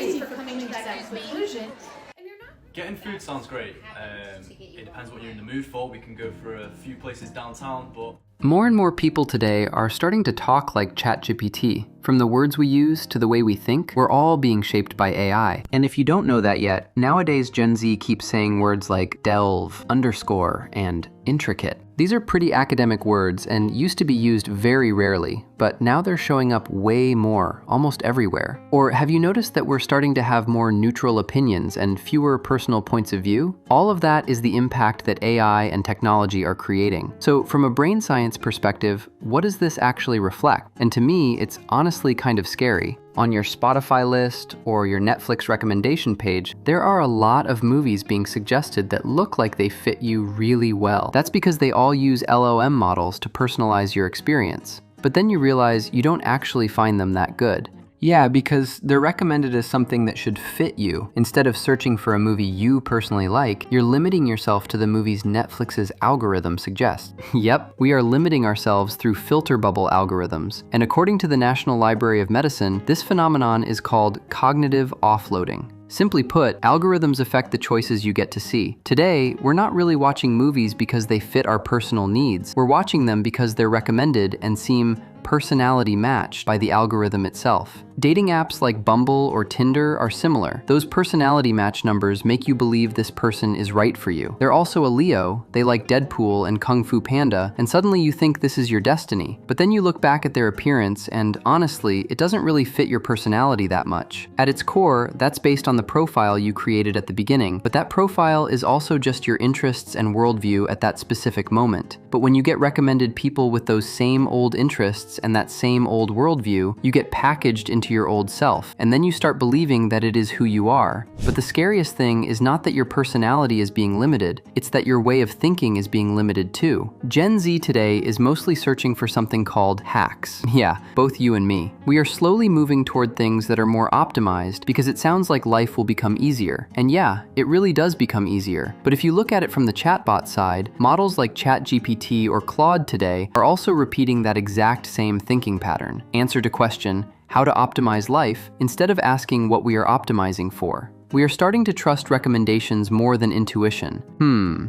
crazy for coming to that conclusion. Getting food sounds great. It depends what you're in the mood for. We can go for a few places downtown, but... More and more people today are starting to talk like ChatGPT. From the words we use to the way we think, we're all being shaped by AI. And if you don't know that yet, nowadays Gen Z keeps saying words like delve, underscore, and intricate. These are pretty academic words and used to be used very rarely, but now they're showing up way more, almost everywhere. Or have you noticed that we're starting to have more neutral opinions and fewer personal points of view? All of that is the impact that AI and technology are creating. So from a brain science perspective, what does this actually reflect? And to me, it's honestly kind of scary. On your Spotify list or your Netflix recommendation page, there are a lot of movies being suggested that look like they fit you really well. That's because they all use LLM models to personalize your experience. But then you realize you don't actually find them that good. Yeah, because they're recommended as something that should fit you. Instead of searching for a movie you personally like, you're limiting yourself to the movies Netflix's algorithm suggests. Yep, we are limiting ourselves through filter bubble algorithms. And according to the National Library of Medicine, this phenomenon is called cognitive offloading. Simply put, algorithms affect the choices you get to see. Today, we're not really watching movies because they fit our personal needs. We're watching them because they're recommended and seem personality matched by the algorithm itself. Dating apps like Bumble or Tinder are similar. Those personality match numbers make you believe this person is right for you. They're also a Leo, they like Deadpool and Kung Fu Panda, and suddenly you think this is your destiny. But then you look back at their appearance and honestly, it doesn't really fit your personality that much. At its core, that's based on the profile you created at the beginning, but that profile is also just your interests and worldview at that specific moment. But when you get recommended people with those same old interests and that same old worldview, you get packaged into your old self, and then you start believing that it is who you are. But the scariest thing is not that your personality is being limited, it's that your way of thinking is being limited too. Gen Z today is mostly searching for something called hacks. Yeah, both you and me. We are slowly moving toward things that are more optimized because it sounds like life will become easier. And yeah, it really does become easier. But if you look at it from the chatbot side, models like ChatGPT or Claude today are also repeating that exact same thinking pattern. Answer to question, how to optimize life, instead of asking what we are optimizing for. We are starting to trust recommendations more than intuition.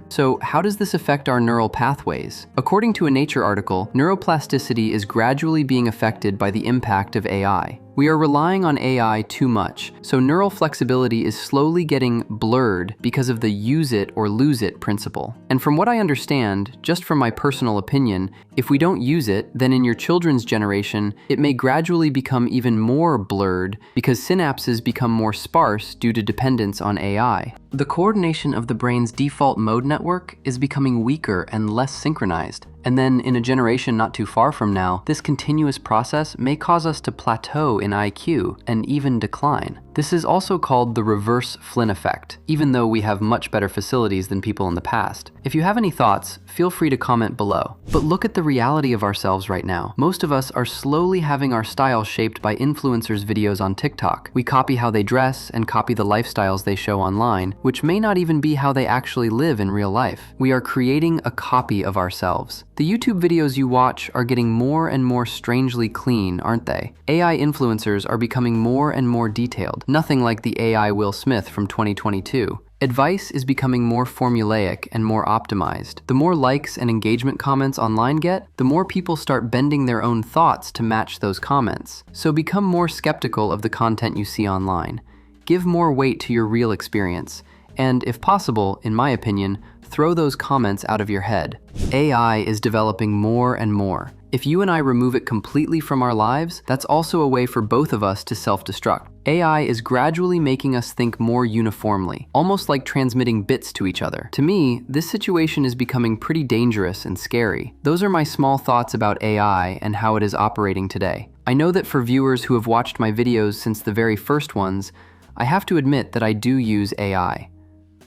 So how does this affect our neural pathways? According to a Nature article, neuroplasticity is gradually being affected by the impact of AI. We are relying on AI too much, so neural flexibility is slowly getting blurred because of the use it or lose it principle. And from what I understand, just from my personal opinion, if we don't use it, then in your children's generation, it may gradually become even more blurred because synapses become more sparse due to dependence on AI. The coordination of the brain's default mode network is becoming weaker and less synchronized. And then in a generation not too far from now, this continuous process may cause us to plateau in IQ and even decline. This is also called the reverse Flynn effect, even though we have much better facilities than people in the past. If you have any thoughts, feel free to comment below. But look at the reality of ourselves right now. Most of us are slowly having our style shaped by influencers' videos on TikTok. We copy how they dress and copy the lifestyles they show online, which may not even be how they actually live in real life. We are creating a copy of ourselves. The YouTube videos you watch are getting more and more strangely clean, aren't they? AI influencers are becoming more and more detailed, nothing like the AI Will Smith from 2022. Advice is becoming more formulaic and more optimized. The more likes and engagement comments online get, the more people start bending their own thoughts to match those comments. So become more skeptical of the content you see online. Give more weight to your real experience. And if possible, in my opinion, throw those comments out of your head. AI is developing more and more. If you and I remove it completely from our lives, that's also a way for both of us to self-destruct. AI is gradually making us think more uniformly, almost like transmitting bits to each other. To me, this situation is becoming pretty dangerous and scary. Those are my small thoughts about AI and how it is operating today. I know that for viewers who have watched my videos since the very first ones, I have to admit that I do use AI.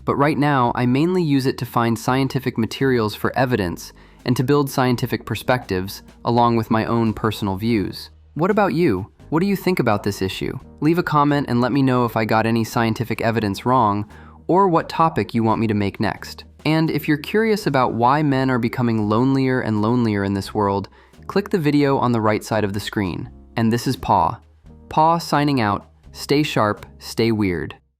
But right now, I mainly use it to find scientific materials for evidence and to build scientific perspectives, along with my own personal views. What about you? What do you think about this issue? Leave a comment and let me know if I got any scientific evidence wrong, or what topic you want me to make next. And if you're curious about why men are becoming lonelier and lonelier in this world, click the video on the right side of the screen. And this is Paw. Paw signing out. Stay sharp, stay weird.